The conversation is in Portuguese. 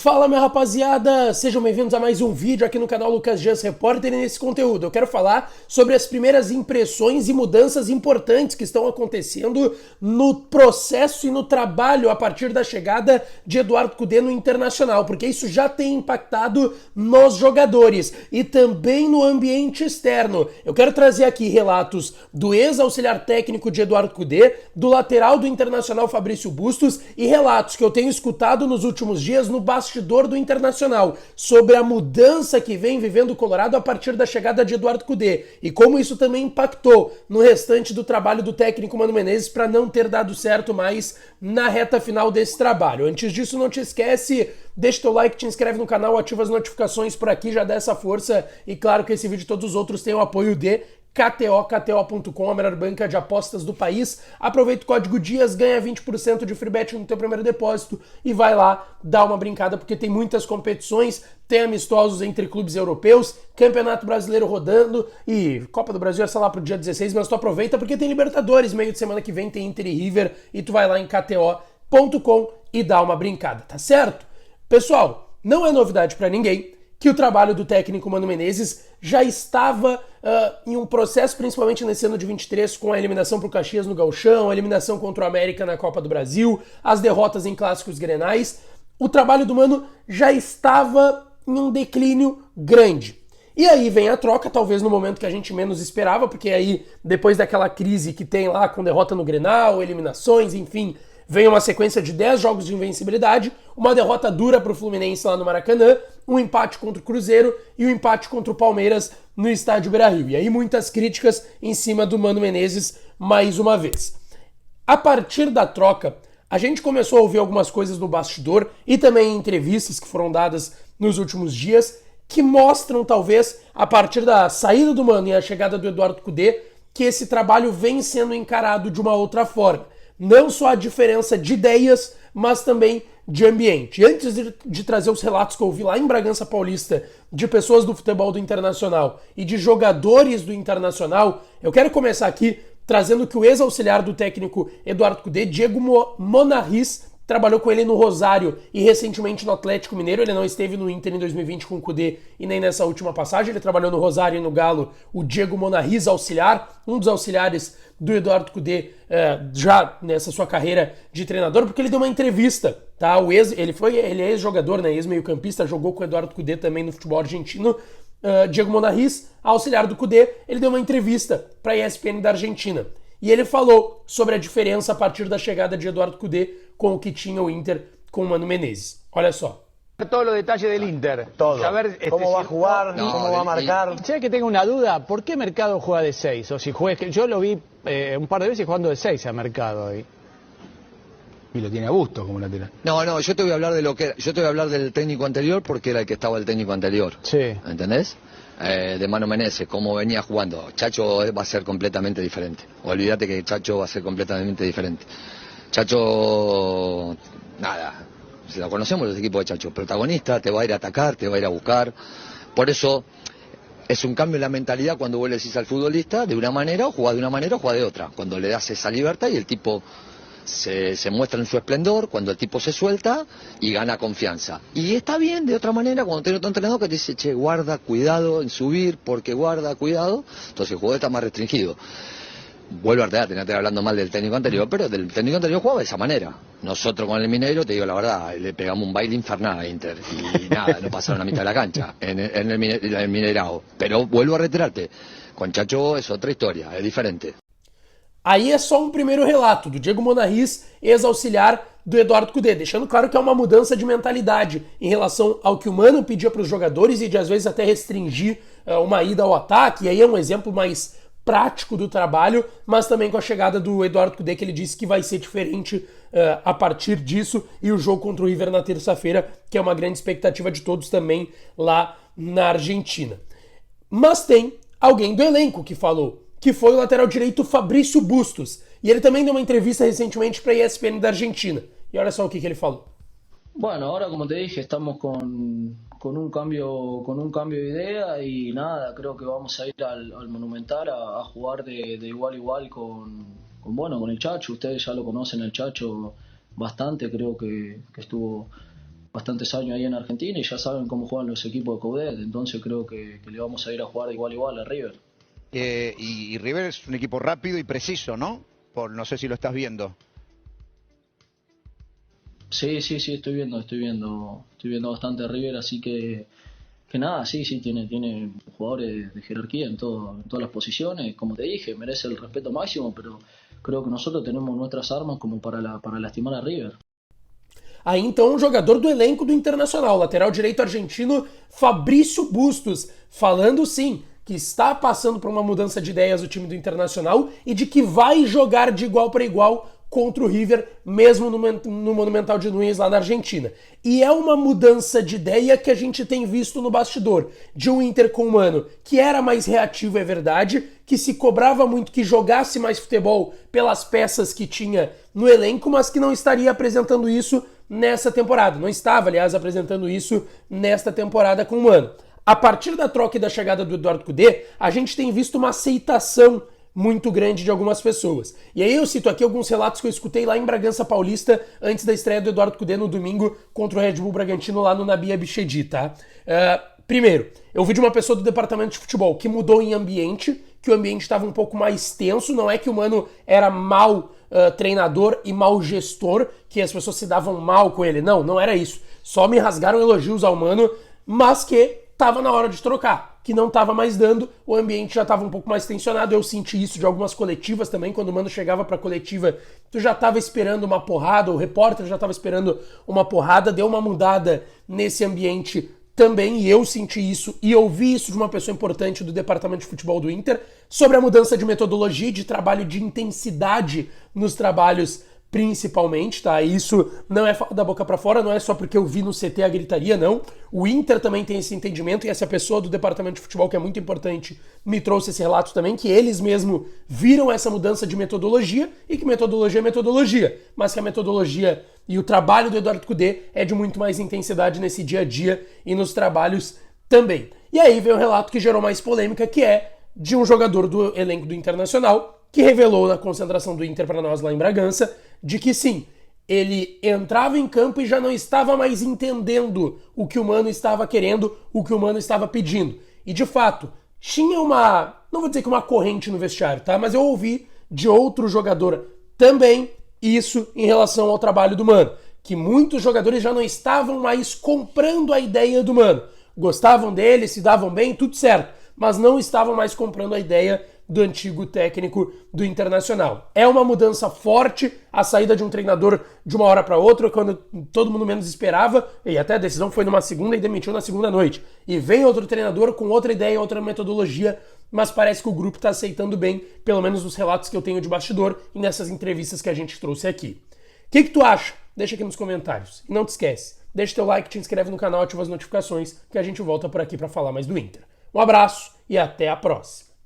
Fala, minha rapaziada! Sejam bem-vindos a mais um vídeo aqui no canal Lucas Dias Repórter. E nesse conteúdo eu quero falar sobre as primeiras impressões e mudanças importantes que estão acontecendo no processo e no trabalho a partir da chegada de Eduardo Cudê no Internacional, porque isso já tem impactado nos jogadores e também no ambiente externo. Eu quero trazer aqui relatos do ex-auxiliar técnico de Eduardo Cudê, do lateral do Internacional Fabrício Bustos e relatos que eu tenho escutado nos últimos dias no bastidor do Internacional, sobre a mudança que vem vivendo o Colorado a partir da chegada de Eduardo Cudê e como isso também impactou no restante do trabalho do técnico Mano Menezes para não ter dado certo mais na reta final desse trabalho. Antes disso, não te esquece, deixa teu like, te inscreve no canal, ativa as notificações por aqui, já dá essa força e claro que esse vídeo e todos os outros têm o apoio de KTO.com, a melhor banca de apostas do país. Aproveita o código DIAS, ganha 20% de free bet no teu primeiro depósito e vai lá dar uma brincada, porque tem muitas competições, tem amistosos entre clubes europeus, Campeonato Brasileiro rodando e Copa do Brasil é lá pro dia 16, mas tu aproveita porque tem Libertadores, meio de semana que vem tem Inter e River e tu vai lá em KTO.com e dá uma brincada, tá certo? Pessoal, não é novidade pra ninguém que o trabalho do técnico Mano Menezes já estava em um processo, principalmente nesse ano de 23, com a eliminação pro Caxias no Gauchão, a eliminação contra o América na Copa do Brasil, as derrotas em clássicos grenais. O trabalho do Mano já estava em um declínio grande. E aí vem a troca, talvez no momento que a gente menos esperava, porque aí, depois daquela crise que tem lá com derrota no Grenal, eliminações, enfim, vem uma sequência de 10 jogos de invencibilidade, uma derrota dura para o Fluminense lá no Maracanã, um empate contra o Cruzeiro e um empate contra o Palmeiras no estádio Beira-Rio. E aí muitas críticas em cima do Mano Menezes mais uma vez. A partir da troca, a gente começou a ouvir algumas coisas no bastidor e também em entrevistas que foram dadas nos últimos dias que mostram, talvez, a partir da saída do Mano e a chegada do Eduardo Cudê, que esse trabalho vem sendo encarado de uma outra forma. Não só a diferença de ideias, mas também de ambiente. Antes de trazer os relatos que eu ouvi lá em Bragança Paulista de pessoas do futebol do Internacional e de jogadores do Internacional, eu quero começar aqui trazendo que o ex-auxiliar do técnico Eduardo Cudê, Diego Monarriz, trabalhou com ele no Rosário e recentemente no Atlético Mineiro. Ele não esteve no Inter em 2020 com o Cudê e nem nessa última passagem. Ele trabalhou no Rosário e no Galo, o Diego Monarriz, auxiliar, um dos auxiliares do Eduardo Cudê já nessa sua carreira de treinador, porque ele deu uma entrevista, tá? Ele é ex-jogador, né? Ex-meio-campista, jogou com o Eduardo Cudê também no futebol argentino. Diego Monarriz, auxiliar do Cudê, ele deu uma entrevista para a ESPN da Argentina. E ele falou sobre a diferença a partir da chegada de Eduardo Cudê com o que tinha o Inter com o Mano Menezes. Olha só. Todos los detalles del Inter. Todo. Saber, cómo va a jugar, cómo va a marcar. ¿Sabes que tengo una duda? ¿Por qué Mercado juega de 6? O si juega, yo lo vi un par de veces jugando de 6 a Mercado ahí. Y lo tiene a gusto como lateral. No, yo te voy a hablar de yo te voy a hablar del técnico anterior porque era el que estaba el técnico anterior. Sí. ¿Entendés? De Mano Menezes, cómo venía jugando. Chacho va a ser completamente diferente. Olvídate que Chacho va a ser completamente diferente. Chacho, nada, si lo conocemos los equipos de Chacho, protagonista, te va a ir a atacar, te va a ir a buscar. Por eso es un cambio en la mentalidad cuando vos le decís al futbolista de una manera, o jugás de una manera o jugás de otra. Cuando le das esa libertad y el tipo se muestra en su esplendor, cuando el tipo se suelta y gana confianza. Y está bien de otra manera cuando tiene otro entrenador que te dice, che, guarda, cuidado en subir, porque guarda, cuidado. Entonces el juego está más restringido. Vuelvo a tenerte hablando mal del técnico anterior, pero del técnico anterior jugaba de esa manera. Nosotros con el Mineiro, te digo la verdad, le pegamos un baile infernal a Inter y nada, no pasaron a mitad de la cancha en el Mineirao. Pero vuelvo a reiterarte, con Chacho es otra historia, es diferente. Aí é só um primeiro relato do Diego Monarriz, ex-auxiliar do Eduardo Cudê, deixando claro que é uma mudança de mentalidade em relação ao que o Mano pedia para os jogadores e de às vezes até restringir uma ida ao ataque. E aí é um exemplo mais prático do trabalho, mas também com a chegada do Eduardo Cudê, que ele disse que vai ser diferente a partir disso, e o jogo contra o River na terça-feira, que é uma grande expectativa de todos também lá na Argentina. Mas tem alguém do elenco que falou, que foi o lateral direito Fabrício Bustos, e ele também deu uma entrevista recentemente para a ESPN da Argentina. E olha só o que ele falou. Bueno, ahora como te dije, estamos con un cambio de idea y nada, creo que vamos a ir al Monumental a jugar de igual a igual con el Chacho. Ustedes ya lo conocen al Chacho bastante, creo que estuvo bastantes años ahí en Argentina y ya saben cómo juegan los equipos de Coudet, entonces creo que le vamos a ir a jugar de igual a igual a River. Y River es un equipo rápido y preciso, ¿no? No sé si lo estás viendo. Sí, estoy viendo bastante a River, así que nada, sí, tiene jugadores de jerarquía en todas las posiciones, como te dije, merece el respeto máximo, pero creo que nosotros tenemos nuestras armas como para lastimar a River. Aí então um jogador do elenco do Internacional, lateral direito argentino Fabrício Bustos, falando sim que está passando por uma mudança de ideias o time do Internacional e de que vai jogar de igual para igual contra o River, mesmo no Monumental de Nunes lá na Argentina. E é uma mudança de ideia que a gente tem visto no bastidor, de um Inter com o Mano que era mais reativo, é verdade, que se cobrava muito que jogasse mais futebol pelas peças que tinha no elenco, mas que não estaria apresentando isso nessa temporada. Não estava, aliás, apresentando isso nesta temporada com o Mano. A partir da troca e da chegada do Eduardo Cudê, a gente tem visto uma aceitação muito grande de algumas pessoas. E aí eu cito aqui alguns relatos que eu escutei lá em Bragança Paulista antes da estreia do Eduardo Cudê no domingo contra o Red Bull Bragantino lá no Nabi Abichedi, tá? Primeiro, eu ouvi de uma pessoa do departamento de futebol que mudou em ambiente, que o ambiente estava um pouco mais tenso, não é que o Mano era mau treinador e mau gestor, que as pessoas se davam mal com ele, não era isso. Só me rasgaram elogios ao Mano, mas que tava na hora de trocar, que não tava mais dando, o ambiente já tava um pouco mais tensionado, eu senti isso de algumas coletivas também, quando o Mano chegava pra coletiva, tu já tava esperando uma porrada, o repórter já tava esperando uma porrada, deu uma mudada nesse ambiente também, e eu senti isso, e ouvi isso de uma pessoa importante do departamento de futebol do Inter, sobre a mudança de metodologia, de trabalho, de intensidade nos trabalhos principalmente, tá? Isso não é da boca pra fora, não é só porque eu vi no CT a gritaria, não. O Inter também tem esse entendimento e essa pessoa do departamento de futebol, que é muito importante, me trouxe esse relato também, que eles mesmo viram essa mudança de metodologia e que metodologia é metodologia, mas que a metodologia e o trabalho do Eduardo Cudê é de muito mais intensidade nesse dia a dia e nos trabalhos também. E aí vem o relato que gerou mais polêmica, que é de um jogador do elenco do Internacional, que revelou na concentração do Inter para nós lá em Bragança, de que sim, ele entrava em campo e já não estava mais entendendo o que o Mano estava querendo, o que o Mano estava pedindo. E de fato, tinha não vou dizer que uma corrente no vestiário, tá? Mas eu ouvi de outro jogador também isso em relação ao trabalho do Mano, que muitos jogadores já não estavam mais comprando a ideia do Mano. Gostavam dele, se davam bem, tudo certo, mas não estavam mais comprando a ideia do antigo técnico do Internacional. É uma mudança forte, a saída de um treinador de uma hora para outra, quando todo mundo menos esperava, e até a decisão foi numa segunda e demitiu na segunda noite. E vem outro treinador com outra ideia, outra metodologia, mas parece que o grupo está aceitando bem, pelo menos os relatos que eu tenho de bastidor e nessas entrevistas que a gente trouxe aqui. O que tu acha? Deixa aqui nos comentários. E não te esquece, deixa teu like, te inscreve no canal, ativa as notificações, que a gente volta por aqui para falar mais do Inter. Um abraço e até a próxima.